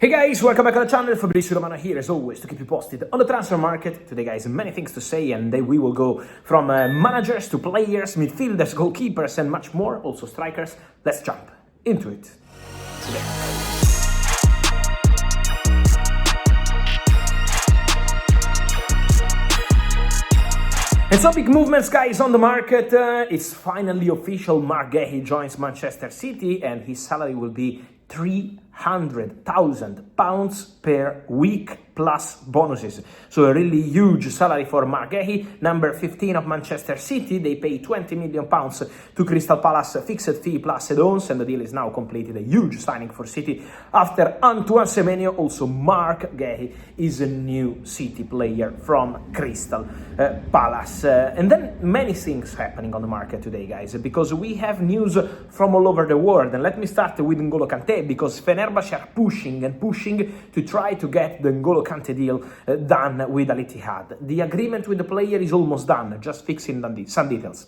Hey guys, welcome back to the channel. Fabrizio Romano here as always to keep you posted on the transfer market. Today guys, many things to say, and we will go from managers to players, midfielders, goalkeepers and much more, also strikers. Let's jump into it today. And so big movements, guys, on the market. It's finally official. Marc Guéhi joins Manchester City and his salary will be £300,000 per week plus bonuses. So a really huge salary for Marc Guéhi, number 15 of Manchester City. They pay £20 million to Crystal Palace, fixed fee plus add-ons, and the deal is now completed. A huge signing for City. After Antoine Semenyo, also Marc Guéhi is a new City player from Crystal Palace. And then many things happening on the market today, guys, because we have news from all over the world. And let me start with N'Golo Kanté, because Fenerbahçe are pushing to try to get the N'Golo Kanté deal done with Ittihad. The agreement with the player is almost done, just fixing some details.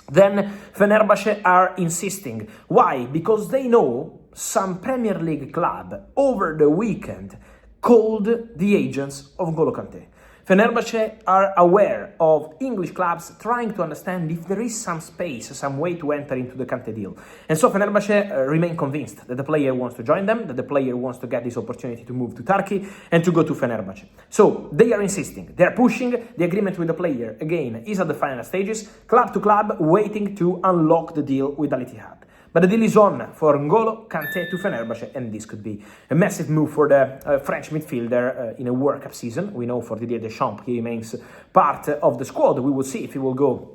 Then Fenerbahçe are insisting. Why? Because they know some Premier League club over the weekend called the agents of N'Golo Kanté. Fenerbahçe are aware of English clubs trying to understand if there is some space, some way to enter into the Kanté deal. And so Fenerbahçe remain convinced that the player wants to join them, that the player wants to get this opportunity to move to Turkey and to go to Fenerbahçe. So they are insisting, they are pushing. The agreement with the player, again, is at the final stages, club to club, waiting to unlock the deal with Ittihad. But the deal is on for N'Golo Kanté to Fenerbahçe, and this could be a massive move for the French midfielder in a World Cup season. We know for Didier Deschamps, he remains part of the squad. We will see if he will go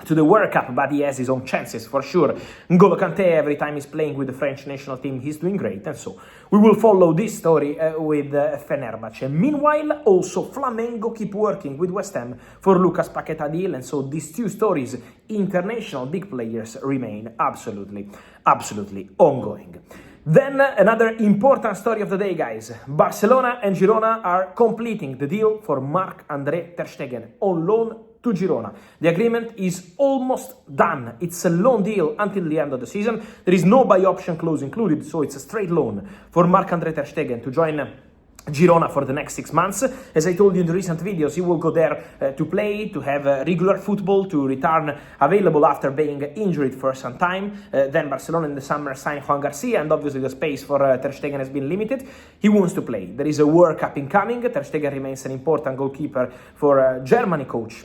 to the World Cup, but he has his own chances for sure. N'Golo Kanté, every time he's playing with the French national team, he's doing great, and so we will follow this story with Fenerbahçe. Meanwhile, also Flamengo keep working with West Ham for Lucas Paquetá deal, and so these two stories, international big players, remain absolutely ongoing. Then another important story of the day, guys. Barcelona and Girona are completing the deal for Marc-André Ter Stegen on loan to Girona. The agreement is almost done. It's a loan deal until the end of the season. There is no buy option clause included, so it's a straight loan for Marc-André Ter Stegen to join Girona for the next 6 months. As I told you in the recent videos, he will go there to play, to have regular football, to return available after being injured for some time. Then Barcelona in the summer signed Juan Garcia, and obviously the space for Ter Stegen has been limited. He wants to play. There is a World Cup incoming. Ter Stegen remains an important goalkeeper for Germany coach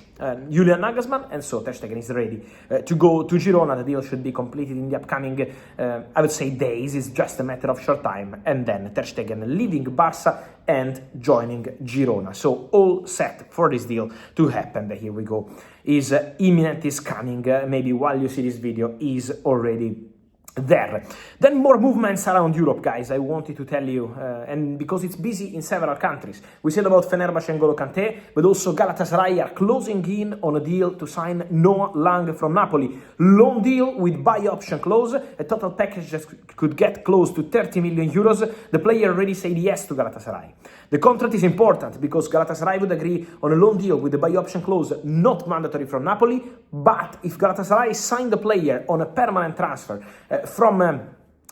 Julian Nagelsmann, and so Ter Stegen is ready to go to Girona. The deal should be completed in the upcoming, I would say, days. It's just a matter of short time, and then Ter Stegen leaving Barca and joining Girona. So all set for this deal to happen. Here we go. Is imminent, is coming. Maybe while you see this video, is already there. Then more movements around Europe, guys. I wanted to tell you, and because it's busy in several countries. We said about Fenerbahçe and N'Golo Kanté, but also Galatasaray are closing in on a deal to sign Noah Lang from Napoli. Loan deal with buy option clause. A total package that could get close to 30 million euros. The player already said yes to Galatasaray. The contract is important because Galatasaray would agree on a loan deal with the buy option clause, not mandatory from Napoli. But if Galatasaray signed the player on a permanent transfer from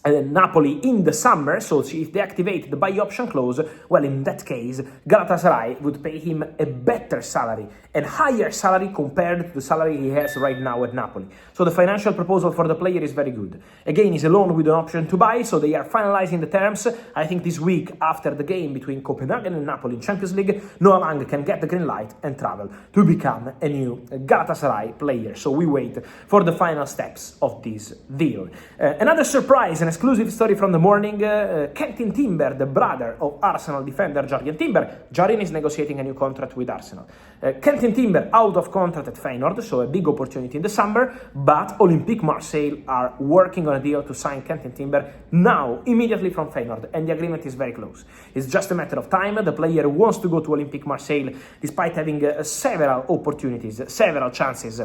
Napoli in the summer, so if they activate the buy option clause, well, in that case, Galatasaray would pay him a better salary and higher salary compared to the salary he has right now at Napoli. So the financial proposal for the player is very good. Again, it's a loan with an option to buy, so they are finalizing the terms. I think this week, after the game between Copenhagen and Napoli in Champions League, Noah Lang can get the green light and travel to become a new Galatasaray player. So we wait for the final steps of this deal. Another surprise, and exclusive story from the morning, Quinten Timber, the brother of Arsenal defender Jurgen Timber. Jurgen is negotiating a new contract with Arsenal. Quinten Timber out of contract at Feyenoord, so a big opportunity in the summer, but Olympique Marseille are working on a deal to sign Quinten Timber now, immediately from Feyenoord, and the agreement is very close. It's just a matter of time. The player wants to go to Olympique Marseille despite having several opportunities, several chances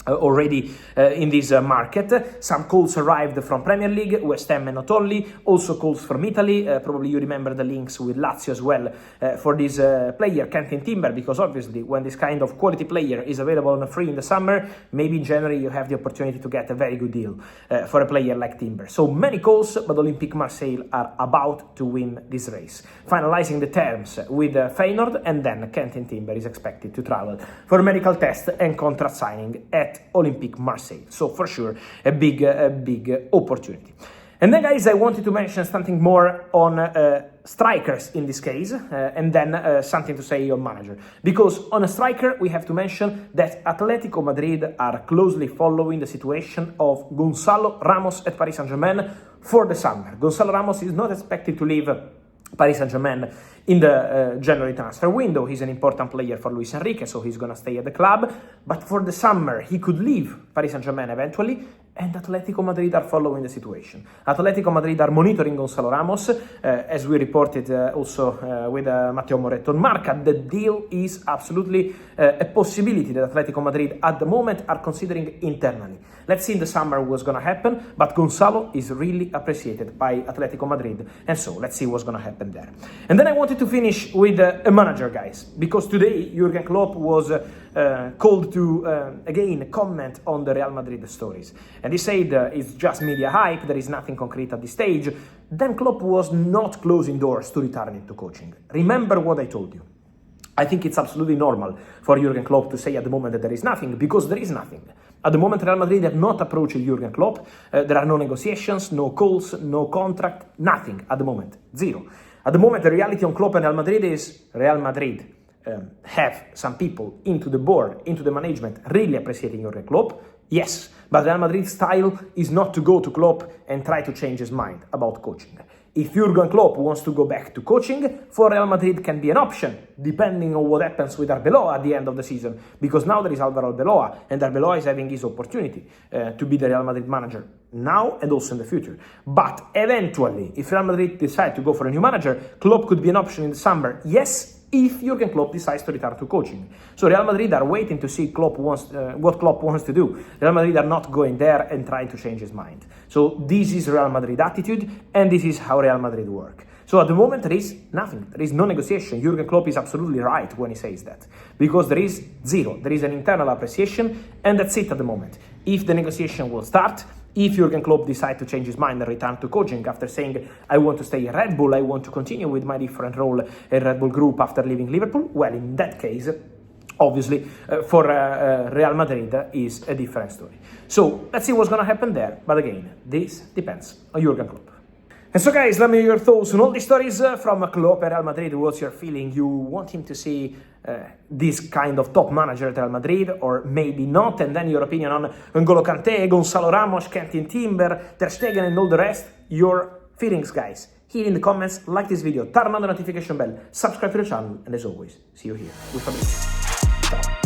already in this market. Some calls arrived from Premier League, West Ham and not only, also calls from Italy. Probably you remember the links with Lazio as well for this player, Quinten Timber, because obviously when this kind of quality player is available on a free in the summer, maybe in January you have the opportunity to get a very good deal for a player like Timber. So many calls, but Olympique Marseille are about to win this race, finalizing the terms with Feyenoord, and then Quinten Timber is expected to travel for medical test and contract signing at Olympique Marseille. So for sure, a big opportunity. And then, guys, I wanted to mention something more on strikers in this case, and then something to say on manager. Because on a striker, we have to mention that Atletico Madrid are closely following the situation of Gonzalo Ramos at Paris Saint-Germain for the summer. Gonzalo Ramos is not expected to leave Paris Saint-Germain in the January transfer window. He's an important player for Luis Enrique, so he's going to stay at the club. But for the summer, he could leave Paris Saint-Germain eventually, and Atletico Madrid are following the situation. Atletico Madrid are monitoring Gonzalo Ramos, as we reported also with Matteo Moretto on Marca. The deal is absolutely a possibility that Atletico Madrid at the moment are considering internally. Let's see in the summer what's going to happen, but Gonzalo is really appreciated by Atletico Madrid, and so let's see what's going to happen there. And then I wanted to finish with a manager, guys, because today Jurgen Klopp was called to again comment on the Real Madrid stories, and he said it's just media hype, there is nothing concrete at this stage. Then Klopp was not closing doors to returning to coaching. Remember what I told you. I think it's absolutely normal for Jurgen Klopp to say at the moment that there is nothing, because there is nothing. At the moment, Real Madrid have not approached Jurgen Klopp. There are no negotiations, no calls, no contract, nothing at the moment, zero. At the moment, the reality on Klopp and Real Madrid is Real Madrid have some people into the board, into the management, really appreciating Jurgen Klopp. Yes, but Real Madrid's style is not to go to Klopp and try to change his mind about coaching. If Jurgen Klopp wants to go back to coaching, for Real Madrid can be an option, depending on what happens with Arbeloa at the end of the season. Because now there is Álvaro Arbeloa, and Arbeloa is having his opportunity to be the Real Madrid manager now and also in the future. But eventually, if Real Madrid decide to go for a new manager, Klopp could be an option in the summer. Yes, if Jurgen Klopp decides to return to coaching. So Real Madrid are waiting to see what Klopp wants to do. Real Madrid are not going there and trying to change his mind. So this is Real Madrid attitude, and this is how Real Madrid work. So at the moment there is nothing, there is no negotiation. Jurgen Klopp is absolutely right when he says that, because there is zero, there is an internal appreciation, and that's it at the moment. If the negotiation will start, if Jurgen Klopp decides to change his mind and return to coaching after saying, I want to stay at Red Bull, I want to continue with my different role at Red Bull Group after leaving Liverpool, well, in that case, obviously, for Real Madrid is a different story. So let's see what's going to happen there. But again, this depends on Jurgen Klopp. And so, guys, let me hear your thoughts on all these stories from Klopp and Real Madrid. What's your feeling? You want him to see this kind of top manager at Real Madrid, or maybe not? And then your opinion on N'Golo Kanté, Gonzalo Ramos, Quinten Timber, Ter Stegen, and all the rest. Your feelings, guys. Here in the comments, like this video, turn on the notification bell, subscribe to the channel, and as always, see you here with Fabrizio. Ciao.